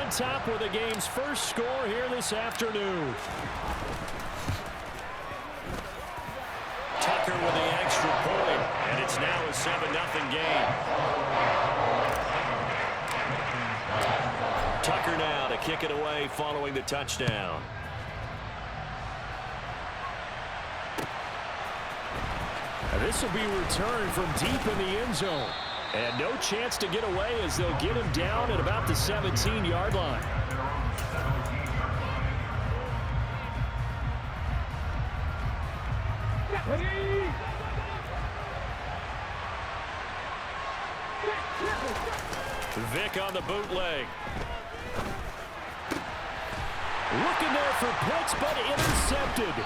on top with the game's first score here this afternoon. Tucker with the extra point, and it's now a 7-0 game. Tucker now to kick it away following the touchdown. And this will be returned from deep in the end zone. And no chance to get away as they'll get him down at about the 17-yard line. Vick on the bootleg. Looking there for Pitts, but intercepted.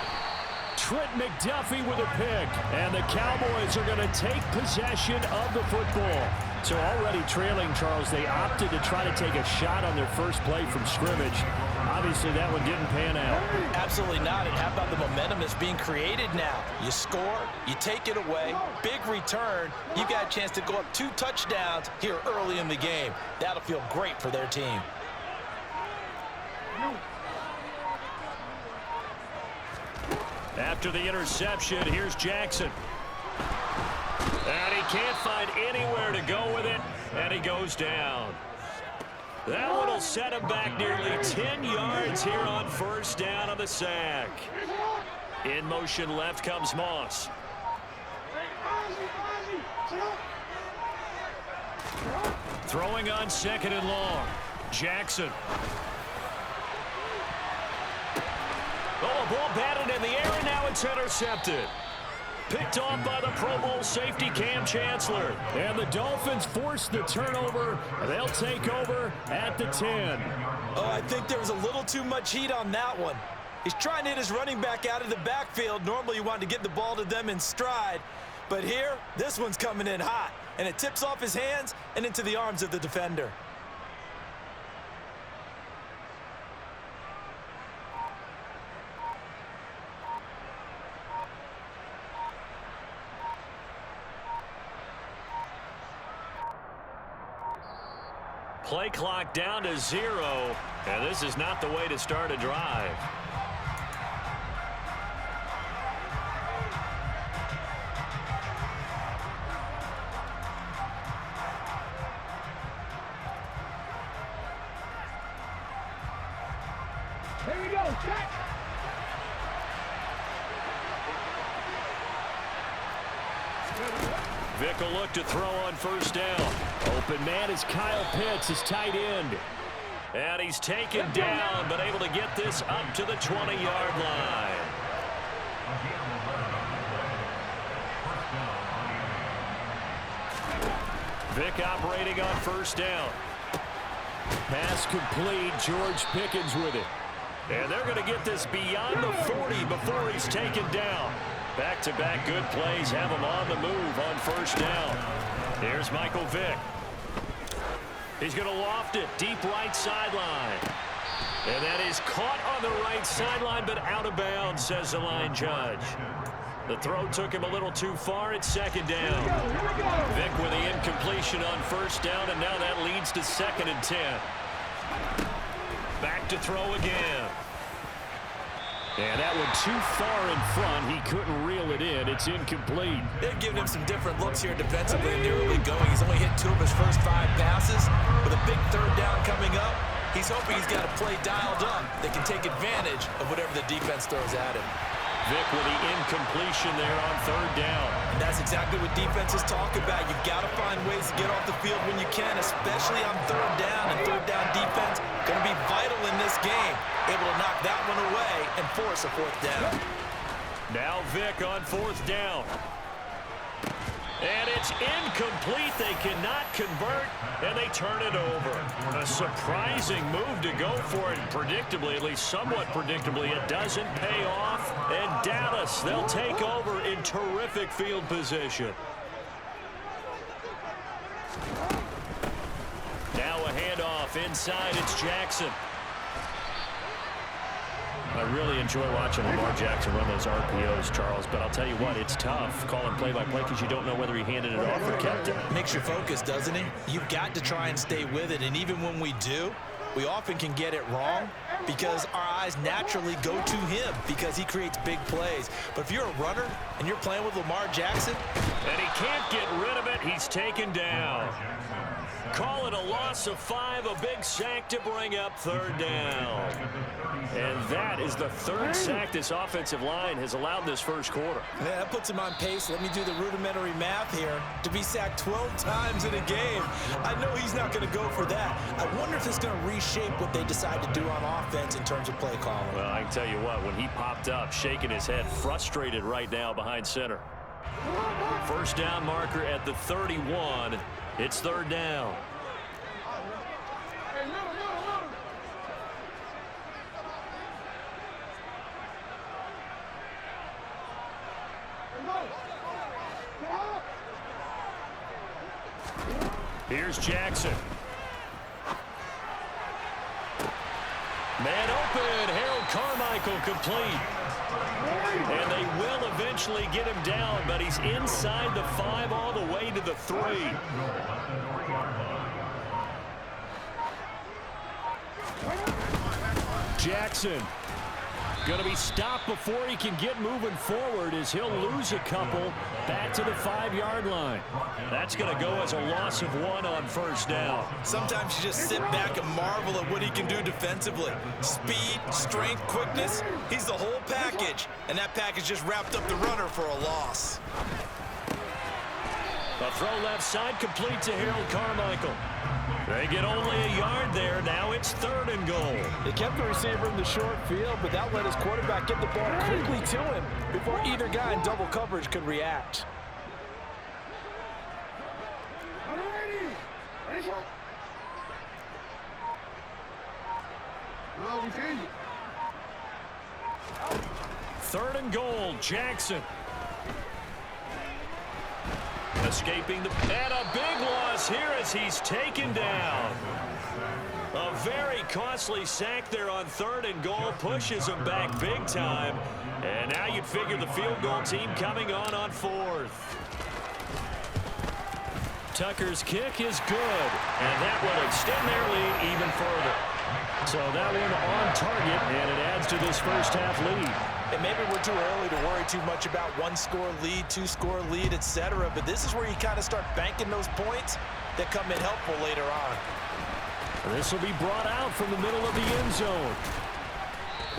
Trent McDuffie with a pick. And the Cowboys are going to take possession of the football. So already trailing, Charles, they opted to try to take a shot on their first play from scrimmage. Obviously, that one didn't pan out. Absolutely not. And how about the momentum that's being created now? You score, you take it away, big return. You got a chance to go up 2 touchdowns here early in the game. That'll feel great for their team. After the interception, here's Jackson. And he can't find anywhere to go with it, and he goes down. That one will set him back nearly 10 yards here on first down on the sack. In motion left comes Moss. Throwing on 2nd and long. Jackson. Oh, a ball batted in the air, and now it's intercepted. Picked off by the Pro Bowl safety Cam Chancellor. And the Dolphins force the turnover. They'll take over at the 10. Oh, I think there was a little too much heat on that one. He's trying to hit his running back out of the backfield. Normally you want to get the ball to them in stride. But here, this one's coming in hot. And it tips off his hands and into the arms of the defender. Play clock down to 0, and this is not the way to start a drive. Here we go, check. Vick will look to throw on first down. Open man is Kyle Pitts, his tight end. And he's taken down, but able to get this up to the 20-yard line. Vick operating on first down. Pass complete, George Pickens with it. And they're going to get this beyond the 40 before he's taken down. Back-to-back good plays have him on the move on first down. Here's Michael Vick. He's going to loft it deep right sideline. And that is caught on the right sideline, but out of bounds, says the line judge. The throw took him a little too far at 2nd down. Vick with the incompletion on first down, and now that leads to 2nd and 10. Back to throw again. And that one too far in front. He couldn't reel it in. It's incomplete. They've given him some different looks here defensively in the early going. He's only hit 2 of his first 5 passes. With a big 3rd down coming up, he's hoping he's got a play dialed up that can take advantage of whatever the defense throws at him. Vick with the incompletion there on 3rd down. And that's exactly what defenses talk about. You've got to find ways to get off the field when you can, especially on 3rd down. And 3rd down defense going to be vital in this game. Able to knock that one away and force a 4th down. Now Vick on 4th down. And it's incomplete. They cannot convert, and they turn it over. A surprising move to go for it. Predictably, at least somewhat predictably, it doesn't pay off. And Dallas, they'll take over in terrific field position. Now a handoff inside. It's Jackson. I really enjoy watching Lamar Jackson run those RPOs, Charles, but I'll tell you what, it's tough calling play-by-play because you don't know whether he handed it off or kept it. Makes you focus, doesn't he? You've got to try and stay with it, and even when we do, we often can get it wrong because our eyes naturally go to him because he creates big plays. But if you're a runner and you're playing with Lamar Jackson, and he can't get rid of it, he's taken down. Call it a loss of 5, a big sack to bring up third down. And that is the third sack this offensive line has allowed this first quarter. Man, that puts him on pace. Let me do the rudimentary math here. To be sacked 12 times in a game, I know he's not going to go for that. I wonder if it's going to reshape what they decide to do on offense in terms of play calling. Well, I can tell you what, when he popped up, shaking his head, frustrated right now behind center. First down marker at the 31. It's third down. Here's Jackson. Man open. Harold Carmichael complete. And they will eventually get him down, but he's inside the 5 all the way to the 3. Jackson going to be stopped before he can get moving forward as he'll lose a couple back to the 5-yard line. That's going to go as a loss of 1 on first down. Sometimes you just sit back and marvel at what he can do defensively. Speed, strength, quickness, he's the whole package. And that package just wrapped up the runner for a loss. A throw left side complete to Harold Carmichael. They get only a yard there. Now it's 3rd and goal. They kept the receiver in the short field, but that let his quarterback get the ball quickly to him before either guy in double coverage could react. Third and goal, Jackson. Escaping the... And a big loss here as he's taken down. A very costly sack there on 3rd and goal. Pushes him back big time. And now you'd figure the field goal team coming on 4th. Tucker's kick is good. And that will extend their lead even further. So that one on target, and it adds to this first half lead. And maybe we're too early to worry too much about 1-score lead, 2-score lead, etc. But this is where you kind of start banking those points that come in helpful later on. This will be brought out from the middle of the end zone.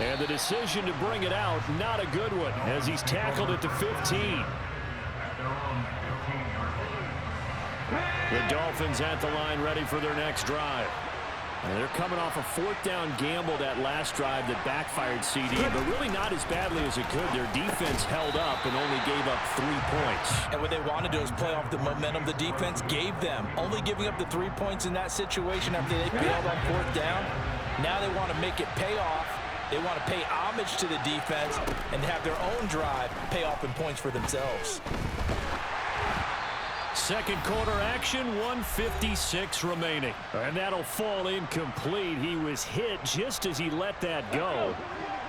And the decision to bring it out, not a good one, as he's tackled at the 15. The Dolphins at the line ready for their next drive. And they're coming off a 4th down gamble that last drive that backfired CD, but really not as badly as it could. Their defense held up and only gave up 3 points. And what they want to do is play off the momentum the defense gave them. Only giving up the 3 points in that situation after they bailed on 4th down. Now they want to make it pay off. They want to pay homage to the defense and have their own drive pay off in points for themselves. Second quarter action, 1:56 remaining. And that'll fall incomplete. He was hit just as he let that go.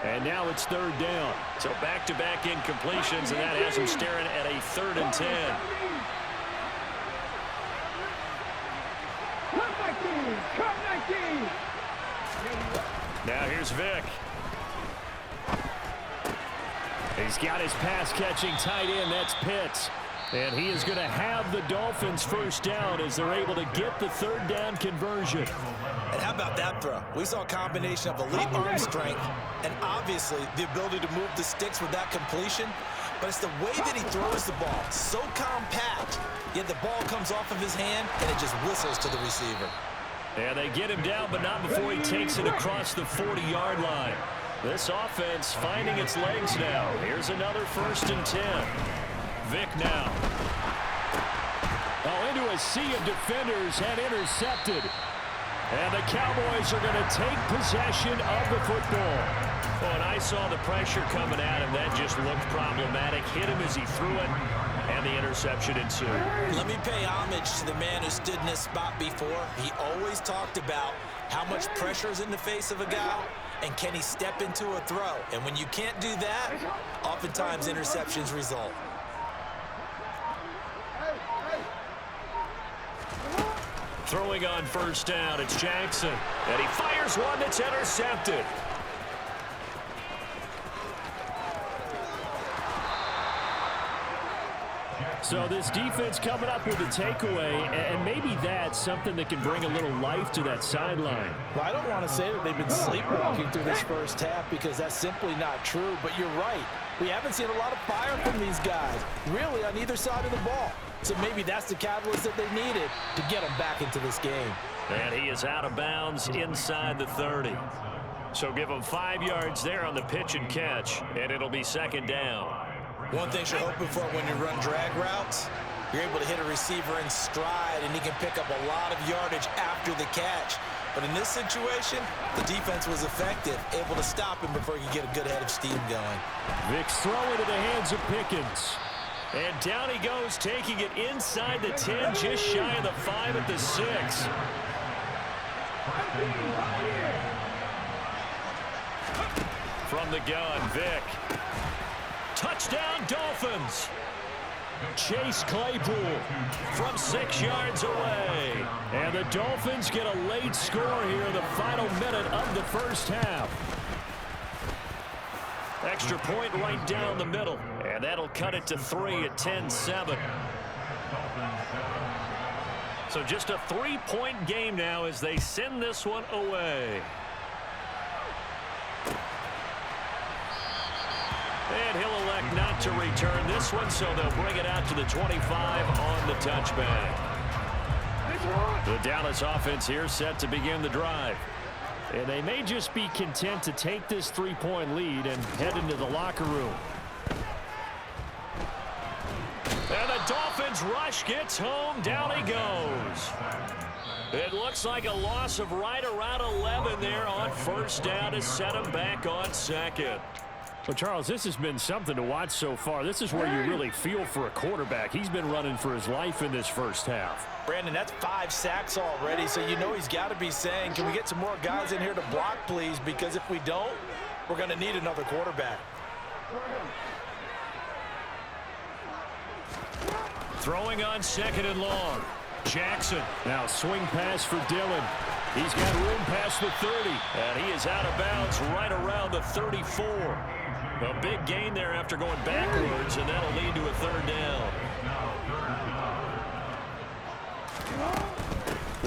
And now it's 3rd down. So back-to-back incompletions, and that has him staring at a 3rd and 10. Now here's Vick. He's got his pass-catching tight end. That's Pitts. And he is going to have the Dolphins first down as they're able to get the 3rd down conversion. And how about that throw? We saw a combination of elite arm strength and obviously the ability to move the sticks with that completion. But it's the way that he throws the ball. So compact, yet the ball comes off of his hand and it just whistles to the receiver. And they get him down, but not before he takes it across the 40-yard line. This offense finding its legs now. Here's another 1st and 10. Vick now. Oh, into a sea of defenders and intercepted. And the Cowboys are going to take possession of the football. Oh, and I saw the pressure coming at him. That just looked problematic. Hit him as he threw it, and the interception ensued. Let me pay homage to the man who stood in this spot before. He always talked about how much pressure is in the face of a guy, and can he step into a throw. And when you can't do that, oftentimes interceptions result. Throwing on first down, it's Jackson. And he fires one that's intercepted. So this defense coming up with a takeaway, and maybe that's something that can bring a little life to that sideline. Well, I don't want to say that they've been sleepwalking through this first half because that's simply not true, but you're right. We haven't seen a lot of fire from these guys, really on either side of the ball. So maybe that's the catalyst that they needed to get them back into this game. And he is out of bounds inside the 30. So give him 5 yards there on the pitch and catch, and it'll be second down. One thing you're hoping for when you run drag routes, you're able to hit a receiver in stride, and he can pick up a lot of yardage after the catch. But in this situation, the defense was effective, able to stop him before he could get a good head of steam going. Vick's throw into the hands of Pickens. And down he goes, taking it inside the 10, just shy of the 5 at the 6. From the gun, Vick. Touchdown, Dolphins. Chase Claypool from 6 yards away. And the Dolphins get a late score here in the final minute of the first half. Extra point right down the middle. And that'll cut it to 3 at 10-7. So just a 3-point game now as they send this one away. And he'll elect not to return this one, so they'll bring it out to the 25 on the touchback. The Dallas offense here set to begin the drive. And they may just be content to take this 3-point lead and head into the locker room. And the Dolphins rush gets home. Down he goes. It looks like a loss of right around 11 there on first down to set him back on second. Well, Charles, this has been something to watch so far. This is where you really feel for a quarterback. He's been running for his life in this first half. Brandon, that's 5 sacks already, so you know he's got to be saying, can we get some more guys in here to block, please? Because if we don't, we're going to need another quarterback. Throwing on second and long. Jackson. Now swing pass for Dillon. He's got room past the 30. And he is out of bounds right around the 34. A big gain there after going backwards, and that'll lead to a third down.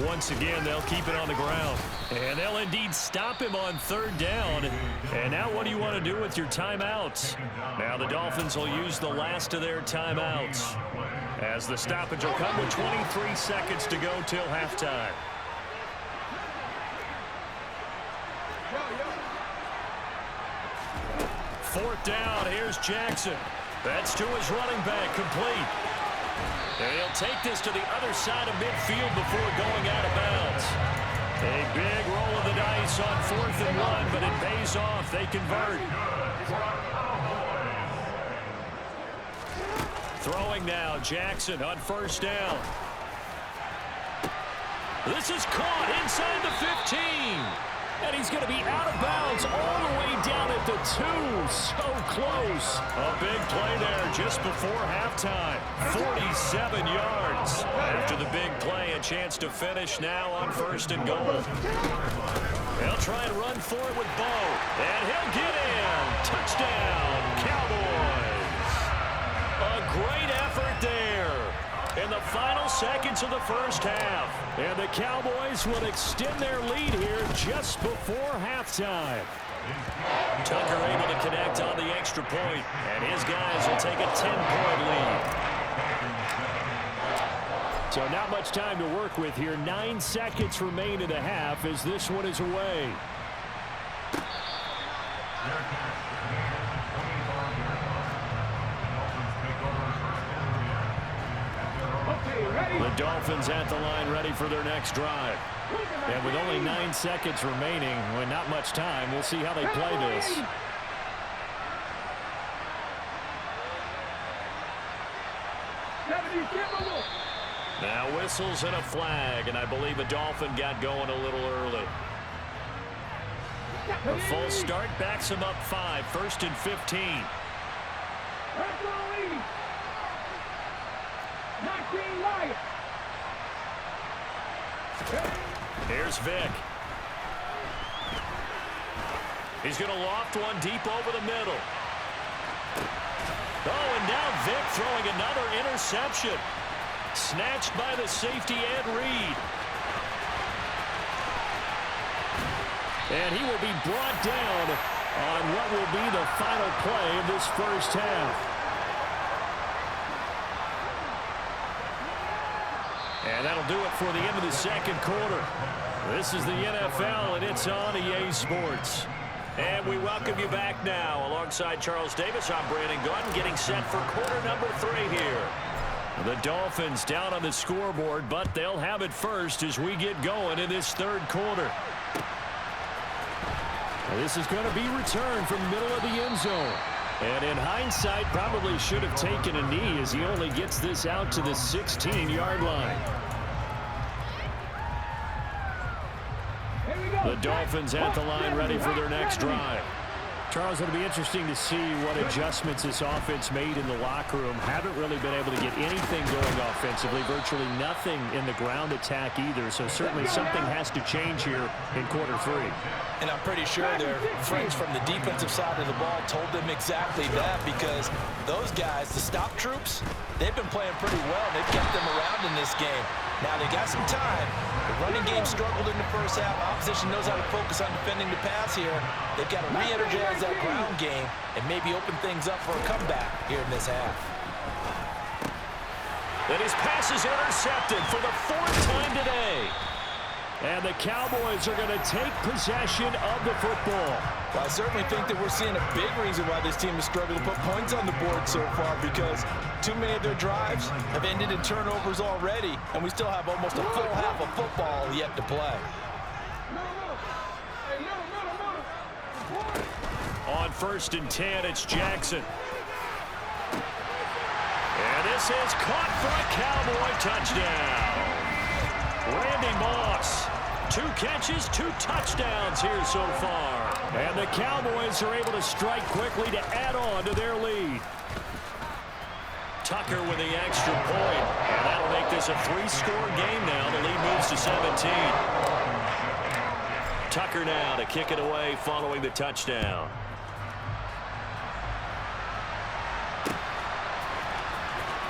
Once again, they'll keep it on the ground. And they'll indeed stop him on third down. And now what do you want to do with your timeouts? Now the Dolphins will use the last of their timeouts, as the stoppage will come with 23 seconds to go till halftime. Fourth down, here's Jackson. That's to his running back, complete. And he'll take this to the other side of midfield before going out of bounds. A big roll of the dice on 4th and 1, but it pays off. They convert. Throwing now, Jackson on first down. This is caught inside the 15. And he's going to be out of bounds all the way down at the 2. So close. A big play there just before halftime. 47 yards. After the big play, a chance to finish now on 1st and goal. They'll try and run for it with Bo. And he'll get in. Touchdown, Cowboys. A great effort there in the final seconds of the first half. And the Cowboys will extend their lead here just before halftime. Tucker able to connect on the extra point, and his guys will take a 10-point lead. So not much time to work with here. 9 seconds remain in the half as this one is away. The Dolphins at the line ready for their next drive. And with only 9 seconds remaining, with not much time, we'll see how they play this. Now whistles and a flag, and I believe a Dolphin got going a little early. A full start backs him up 5, 1st and 15. Here's Vick. He's going to loft one deep over the middle. Oh, and now Vick throwing another interception. Snatched by the safety, Ed Reed. And he will be brought down on what will be the final play of this first half. And that'll do it for the end of the second quarter. This is the NFL, and it's on EA Sports. And we welcome you back now. Alongside Charles Davis, I'm Brandon Gaudin, getting set for quarter number 3 here. The Dolphins down on the scoreboard, but they'll have it first as we get going in this third quarter. This is going to be returned from the middle of the end zone. And in hindsight, probably should have taken a knee as he only gets this out to the 16-yard line. The Dolphins at the line, ready for their next drive. Charles, it'll be interesting to see what adjustments this offense made in the locker room. Haven't really been able to get anything going offensively, virtually nothing in the ground attack either. So certainly something has to change here in quarter 3. And I'm pretty sure their friends from the defensive side of the ball told them exactly that, because those guys, the stop troops, they've been playing pretty well. They've kept them around in this game. Now they got some time. The running game struggled in the first half. Opposition knows how to focus on defending the pass here. They've got to re-energize that ground game and maybe open things up for a comeback here in this half. And his pass is intercepted for the 4th time today. And the Cowboys are going to take possession of the football. Well, I certainly think that we're seeing a big reason why this team has struggled to put points on the board so far, because too many of their drives have ended in turnovers already, and we still have almost a full half of football yet to play. On 1st and 10, it's Jackson. And this is caught for a Cowboy touchdown. Randy Moss, 2 catches, 2 touchdowns here so far. And the Cowboys are able to strike quickly to add on to their lead. Tucker with the extra point. And that'll make this a 3-score game now. The lead moves to 17. Tucker now to kick it away following the touchdown.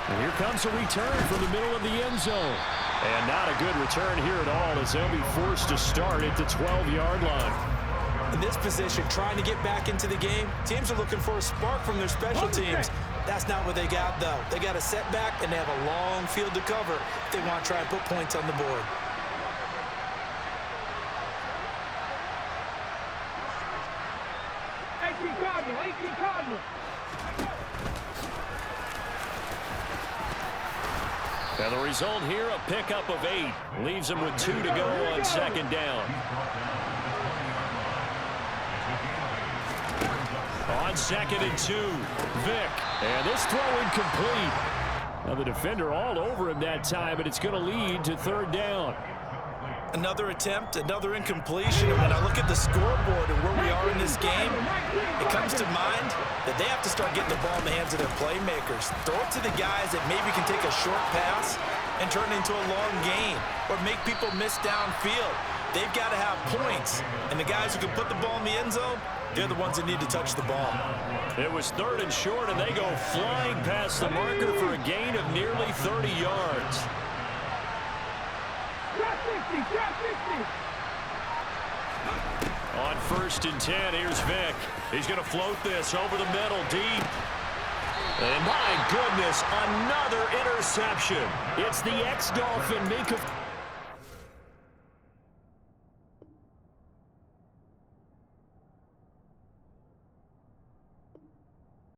And here comes a return from the middle of the end zone. And not a good return here at all, as they'll be forced to start at the 12-yard line. In this position, trying to get back into the game, teams are looking for a spark from their special teams. That's not what they got, though. They got a setback, and they have a long field to cover if they want to try and put points on the board. And the result here, a pickup of 8. Leaves them with 2 to go on 2nd down. On 2nd and 2, Vick. And this throw incomplete. Now the defender all over him that time, and it's going to lead to 3rd down. Another attempt, another incompletion. And when I look at the scoreboard and where we are in this game, it comes to mind that they have to start getting the ball in the hands of their playmakers. Throw it to the guys that maybe can take a short pass and turn it into a long gain, or make people miss downfield. They've got to have points. And the guys who can put the ball in the end zone, they're the ones that need to touch the ball. It was 3rd and short, and they go flying past the marker for a gain of nearly 30 yards. On 1st and 10, here's Vick. He's going to float this over the middle, deep. And my goodness, another interception. It's the ex-Dolphin Minkah.